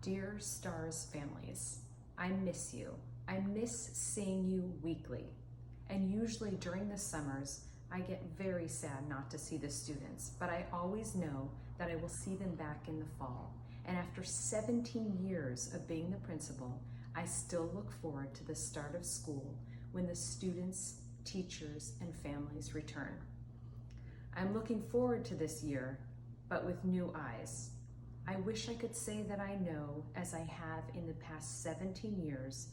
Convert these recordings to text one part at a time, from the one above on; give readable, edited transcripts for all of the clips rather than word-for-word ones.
Dear Stars families, I miss you. I miss seeing you weekly. And usually during the summers, I get very sad not to see the students, but I always know that I will see them back in the fall. And after 17 years of being the principal, I still look forward to the start of school when the students, teachers, and families return. I'm looking forward to this year, but with new eyes. I wish I could say that I know, as I have in the past 17 years,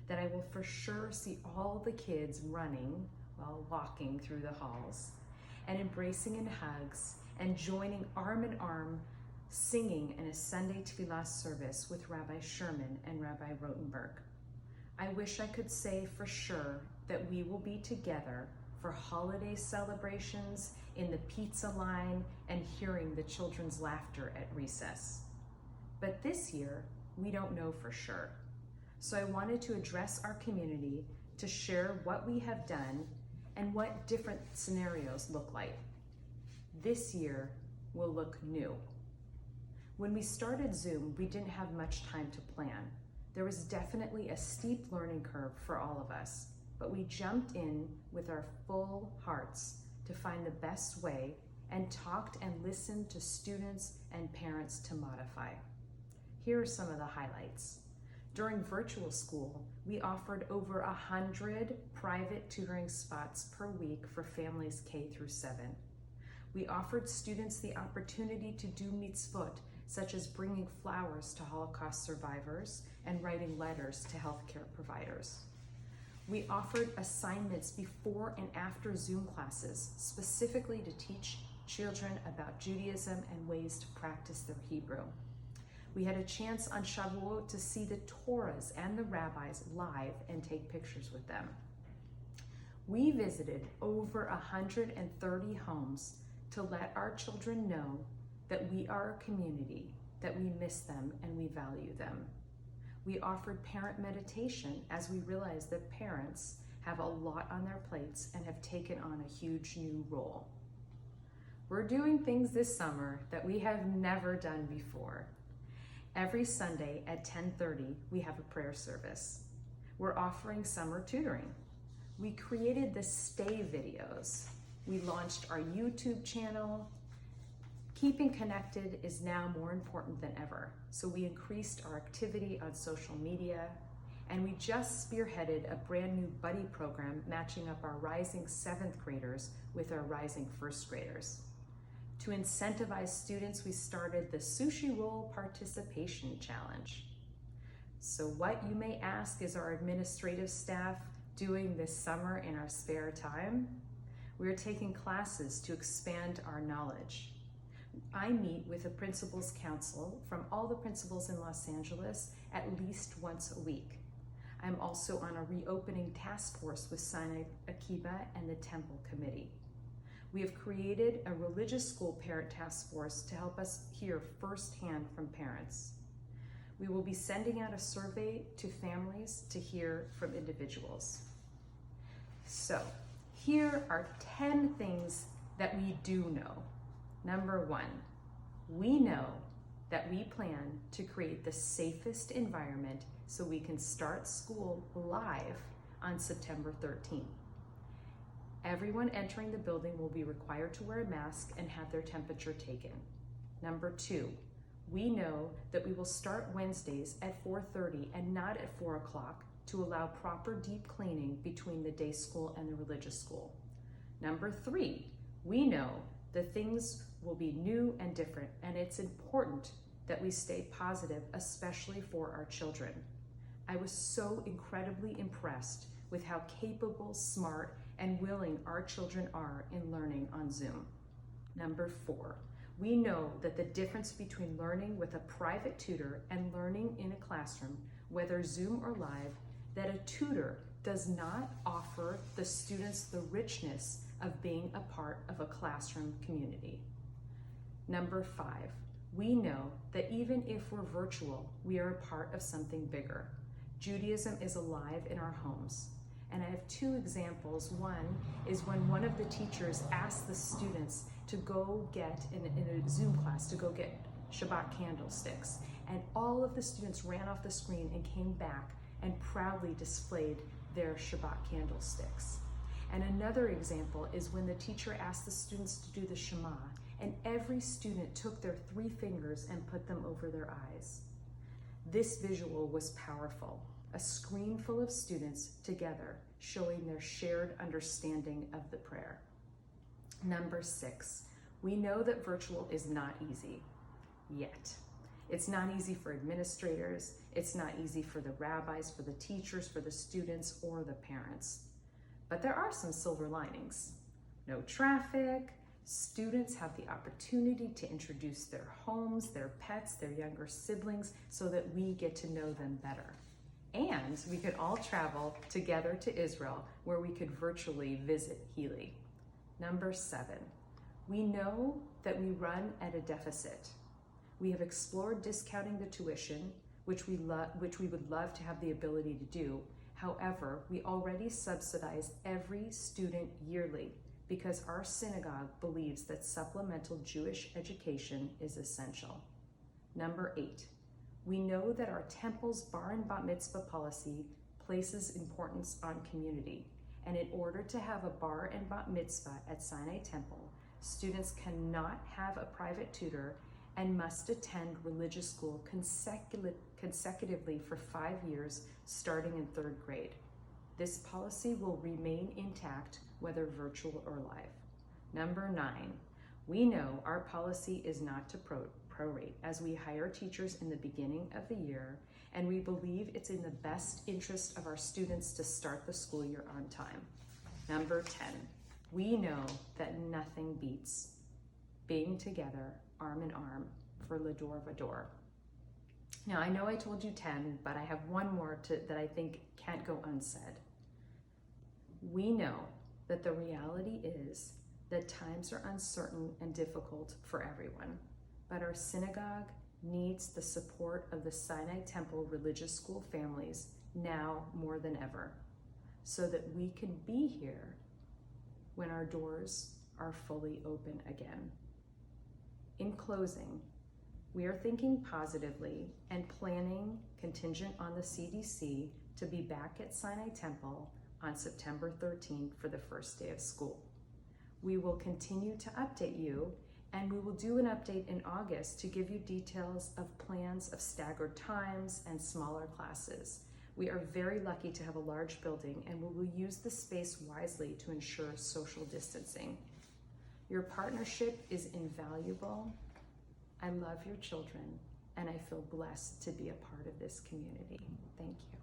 that I will for sure see all the kids running while walking through the halls and embracing in hugs and joining arm in arm singing in a Sunday Tefillah service with Rabbi Sherman and Rabbi Rotenberg. I wish I could say for sure that we will be together for holiday celebrations, in the pizza line, and hearing the children's laughter at recess. But this year, we don't know for sure. So I wanted to address our community to share what we have done and what different scenarios look like. This year will look new. When we started Zoom, we didn't have much time to plan. There was definitely a steep learning curve for all of us, but we jumped in with our full hearts to find the best way and talked and listened to students and parents to modify. Here are some of the highlights. During virtual school, we offered over 100 private tutoring spots per week for families K through 7. We offered students the opportunity to do mitzvot, such as bringing flowers to Holocaust survivors and writing letters to healthcare providers. We offered assignments before and after Zoom classes, specifically to teach children about Judaism and ways to practice their Hebrew. We had a chance on Shavuot to see the Torahs and the rabbis live and take pictures with them. We visited over 130 homes to let our children know that we are a community, that we miss them and we value them. We offered parent meditation as we realized that parents have a lot on their plates and have taken on a huge new role. We're doing things this summer that we have never done before. Every Sunday at 10:30, we have a prayer service. We're offering summer tutoring. We created the Stay videos. We launched our YouTube channel. Keeping connected is now more important than ever, so we increased our activity on social media, and we just spearheaded a brand new buddy program matching up our rising 7th graders with our rising 1st graders. To incentivize students, we started the Sushi Roll Participation Challenge. So what, you may ask, is our administrative staff doing this summer in our spare time? We are taking classes to expand our knowledge. I meet with a principal's council from all the principals in Los Angeles at least once a week. I'm also on a reopening task force with Sinai Akiba and the Temple Committee. We have created a religious school parent task force to help us hear firsthand from parents. We will be sending out a survey to families to hear from individuals. So, here are 10 things that we do know. Number 1, we know that we plan to create the safest environment so we can start school live on September 13th. Everyone entering the building will be required to wear a mask and have their temperature taken. Number 2, we know that we will start Wednesdays at 4:30 and not at 4 o'clock to allow proper deep cleaning between the day school and the religious school. Number 3, we know that things will be new and different, and it's important that we stay positive, especially for our children. I was so incredibly impressed with how capable, smart, and willing our children are in learning on Zoom. Number 4, we know that the difference between learning with a private tutor and learning in a classroom, whether Zoom or live, that a tutor does not offer the students the richness of being a part of a classroom community. Number 5, we know that even if we're virtual, we are a part of something bigger. Judaism is alive in our homes. And I have 2 examples. One is when one of the teachers asked the students to go get, in a Zoom class, to go get Shabbat candlesticks. And all of the students ran off the screen and came back and proudly displayed their Shabbat candlesticks. And another example is when the teacher asked the students to do the Shema, and every student took their 3 fingers and put them over their eyes. This visual was powerful, a screen full of students together showing their shared understanding of the prayer. Number 6, we know that virtual is not easy yet. It's not easy for administrators, it's not easy for the rabbis, for the teachers, for the students, or the parents. But there are some silver linings. No traffic, students have the opportunity to introduce their homes, their pets, their younger siblings, so that we get to know them better. And we could all travel together to Israel, where we could virtually visit Healy. Number 7, we know that we run at a deficit. We have explored discounting the tuition, which we would love to have the ability to do. However, we already subsidize every student yearly because our synagogue believes that supplemental Jewish education is essential. Number 8, we know that our temple's bar and bat mitzvah policy places importance on community. And in order to have a bar and bat mitzvah at Sinai Temple, students cannot have a private tutor and must attend religious school consecutively for 5 years, starting in 3rd grade. This policy will remain intact, whether virtual or live. Number 9, we know our policy is not to prorate, as we hire teachers in the beginning of the year, and we believe it's in the best interest of our students to start the school year on time. Number 10, we know that nothing beats being together, arm in arm, for Lador Vador. Now, I know I told you 10, but I have one more that I think can't go unsaid. We know that the reality is that times are uncertain and difficult for everyone, but our synagogue needs the support of the Sinai Temple religious school families now more than ever, so that we can be here when our doors are fully open again. In closing, we are thinking positively and planning, contingent on the CDC, to be back at Sinai Temple on September 13th for the first day of school. We will continue to update you, and we will do an update in August to give you details of plans of staggered times and smaller classes. We are very lucky to have a large building, and we will use the space wisely to ensure social distancing. Your partnership is invaluable. I love your children, and I feel blessed to be a part of this community. Thank you.